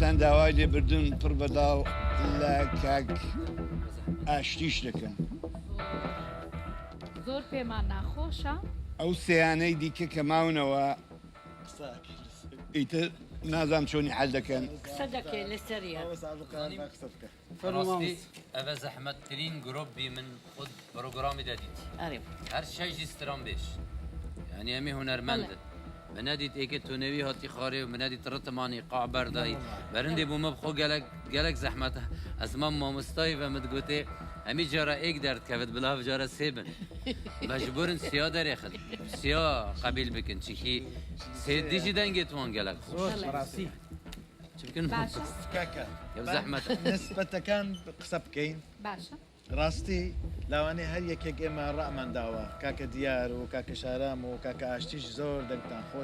ئێستان داوای لێبردن پڕ بەداڵ لە کاک ئاشتیش دەکەن. زۆر پێمان ناخۆشە. ئەو سەیانەی دیکە کە ماونەوە ئیتر نازام چۆنی حەل دەکەن. قسە دەکەی لەسەریە. راستی ئەvە زەحمەتترین گرۆپی من خود پرۆگرامی دەدیت. هەر شەیژی ستران بێش. یعنی ئەمی هونەرمەندن. منادیت ئێکە تونەوی هاتی خارێ و منادیت ڕتمانی قاع بەردایی بەرندێ بوومە بخۆ gelek زەحمەتە ئەزمان مامۆستایی و مدگوتێ ئەمی جارە ئێک دەردکەوت بلاو جارە سێبن مەجبورن سیا دەرێخن سیا قبیل بکن چیکی سێدیشی دەنگێتوان gelek ڕاستی چبکن کاکە زەحمەتە نسبەتەکان قسە بکەین باشە. ڕاستی لاوانەیە هەر یەکێک ئێمە ڕەمان داوە کاکە دیار و کاکە شارام و کاکە ئاشتیش زۆر دەنگتان خۆش